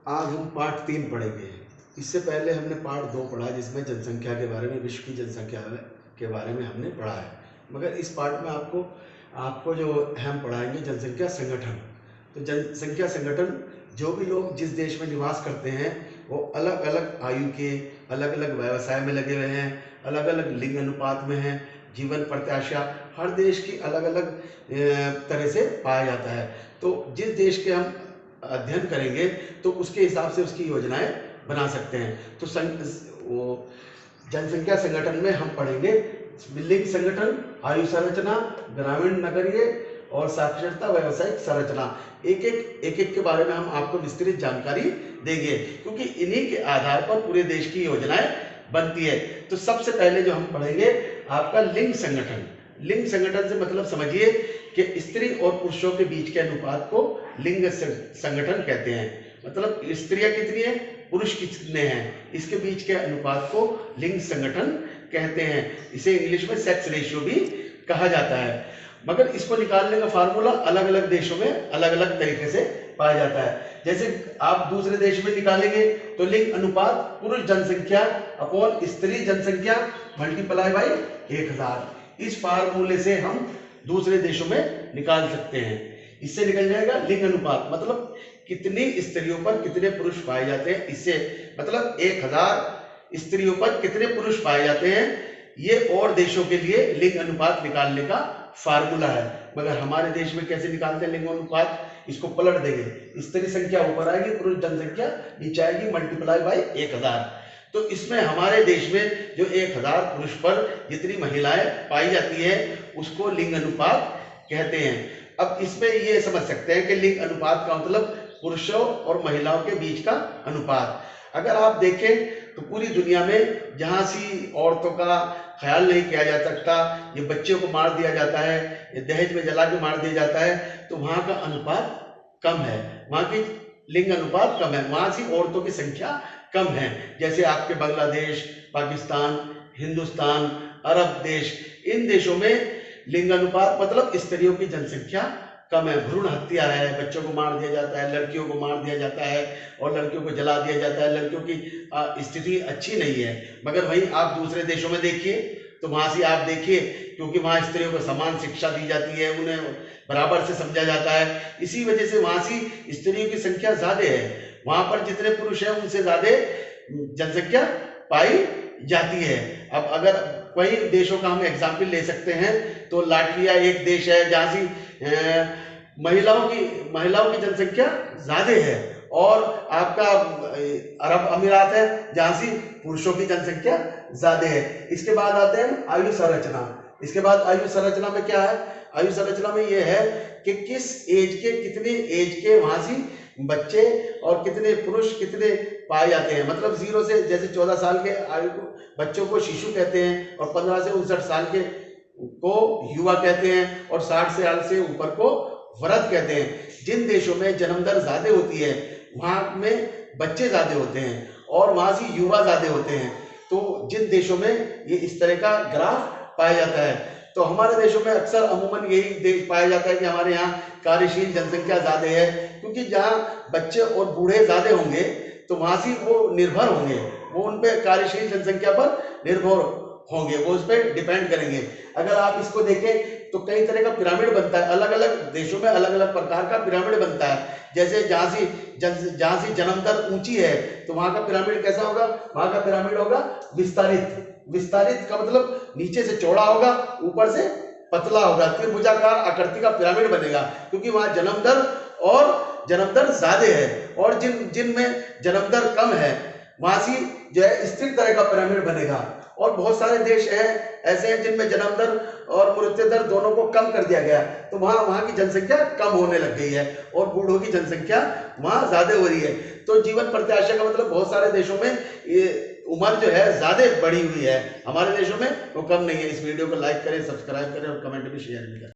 आज हम पार्ट 3 पढ़ेंगे। इससे पहले हमने पार्ट 2 पढ़ा जिसमें जनसंख्या के बारे में, विश्व की जनसंख्या के बारे में हमने पढ़ा है। मगर इस पार्ट में आपको जो हम पढ़ाएंगे जनसंख्या संगठन। तो जनसंख्या संगठन, जो भी लोग जिस देश में निवास करते हैं वो अलग अलग आयु के, अलग अलग व्यवसाय में लगे हुए हैं, अलग अलग लिंग अनुपात में हैं, जीवन प्रत्याशा हर देश की अलग अलग तरह से पाया जाता है। तो जिस देश के हम अध्ययन करेंगे तो उसके हिसाब से उसकी योजनाएं बना सकते हैं। तो वो जनसंख्या संगठन में हम पढ़ेंगे लिंग संगठन, आयु संरचना, ग्रामीण नगरीय और साक्षरता व्यावसायिक संरचना। एक एक के बारे में हम आपको विस्तृत जानकारी देंगे, क्योंकि इन्हीं के आधार पर पूरे देश की योजनाएं बनती है। तो सबसे पहले जो हम पढ़ेंगे आपका लिंग संगठन। लिंग संगठन से मतलब समझिए कि स्त्री और पुरुषों के बीच के अनुपात को लिंग संगठन कहते हैं। मतलब स्त्रियां कितनी है, पुरुष कितने हैं, इसके बीच के अनुपात को लिंग संगठन कहते हैं। इसे इंग्लिश में सेक्स रेशियो भी कहा जाता है। मगर इसको निकालने का फार्मूला अलग अलग देशों में अलग अलग तरीके से पाया जाता है। जैसे आप दूसरे देश में निकालेंगे तो लिंग अनुपात पुरुष जनसंख्या अपॉन स्त्री जनसंख्या मल्टीप्लाई बाई 1000। इस फार्मूले से हम दूसरे देशों में निकाल सकते हैं। इससे निकल जाएगा लिंग अनुपात, मतलब कितनी स्त्रियों पर कितने पुरुष पाए जाते हैं। इससे मतलब 1000 स्त्रियों पर कितने पुरुष पाए जाते हैं, ये और देशों के लिए लिंग अनुपात निकालने का फार्मूला है। मगर हमारे देश में कैसे निकालते हैं लिंग अनुपात, इसको पलट देंगे। स्त्री संख्या ऊपर आएगी, पुरुष जनसंख्या नीचे आएगी, मल्टीप्लाई बाई 1000। तो इसमें हमारे देश में जो 1000 पुरुष पर जितनी महिलाएं पाई जाती है उसको लिंग अनुपात कहते हैं। अब इसमें ये समझ सकते हैं कि लिंग अनुपात का मतलब पुरुषों और महिलाओं के बीच का अनुपात। अगर आप देखें तो पूरी दुनिया में जहाँ सी औरतों का ख्याल नहीं किया जा सकता, ये बच्चों को मार दिया जाता है, ये दहेज में जला के मार दिया जाता है, तो वहाँ का अनुपात कम है, वहाँ की लिंग अनुपात कम है, वहाँ सी औरतों की संख्या कम है। जैसे आपके बांग्लादेश, पाकिस्तान, हिंदुस्तान, अरब देश, इन देशों में लिंग अनुपात मतलब स्त्रियों की जनसंख्या कम है। भ्रूण हत्या है, बच्चों को मार दिया जाता है, लड़कियों को मार दिया जाता है और लड़कियों को जला दिया जाता है। लड़कियों की स्थिति अच्छी नहीं है। मगर वहीं आप दूसरे देशों में देखिए तो वहाँ से आप देखिए, क्योंकि वहाँ स्त्रियों को समान शिक्षा दी जाती है, उन्हें बराबर से समझा जाता है, इसी वजह से वहाँ से स्त्रियों की संख्या ज्यादा है। वहाँ पर जितने पुरुष हैं उनसे ज्यादा जनसंख्या पाई जाती है। अब अगर कई देशों का हम एग्जाम्पल ले सकते हैं तो लाटविया एक देश है जहाँ से महिलाओं की जनसंख्या ज्यादा है, और आपका अरब अमीरात है जहाँ से पुरुषों की जनसंख्या ज्यादा है। इसके बाद आते हैं आयु संरचना। इसके बाद आयु संरचना में क्या है, आयु संरचना में ये है कि किस एज के, कितने एज के वहां से बच्चे और कितने पुरुष कितने पाए जाते हैं। मतलब 0 से, जैसे 14 साल के आयु को बच्चों को शिशु कहते हैं, और 15 से 59 साल के को युवा कहते हैं, और 60 साल से ऊपर को वृद्ध कहते हैं। जिन देशों में जन्म दर ज्यादा होती है वहां में बच्चे ज्यादा होते हैं और वहां से युवा ज्यादा होते हैं। तो जिन देशों में ये इस तरह का ग्राफ पाया जाता है, तो हमारे देशों में अक्सर अमूमन यही देश पाया जाता है कि हमारे यहाँ कार्यशील जनसंख्या ज्यादा है, क्योंकि जहाँ बच्चे और बूढ़े ज्यादा होंगे तो वहां से वो निर्भर होंगे, वो उन पे कार्यशील जनसंख्या पर निर्भर होंगे, वो उस पर डिपेंड करेंगे। अगर आप इसको देखें तो कई तरह का पिरामिड बनता है, अलग अलग देशों में अलग अलग प्रकार का पिरामिड बनता है। जैसे जहाँ से जन्म दर ऊंची है तो वहां का पिरामिड कैसा होगा, वहां का पिरामिड होगा विस्तारित। विस्तारित का मतलब नीचे से चौड़ा होगा, ऊपर से पतला होगा, त्रिभुजाकार आकृति का पिरामिड बनेगा, क्योंकि वहां जन्म दर ज्यादा है। और जिन में जन्म दर कम है वहां से जो है स्थिर तरह का पिरामिड बनेगा। और बहुत सारे देश हैं ऐसे हैं जिनमें जन्म दर और मृत्यु दर दोनों को कम कर दिया गया, तो वहां की जनसंख्या कम होने लग गई है और बूढ़ों की जनसंख्या वहां ज्यादा हो रही है। तो जीवन प्रत्याशा का मतलब बहुत सारे देशों में ये उम्र जो है ज्यादा बढ़ी हुई है, हमारे देशों में वो कम नहीं है। इस वीडियो को लाइक करें, सब्सक्राइब करें और कमेंट भी शेयर भी करें।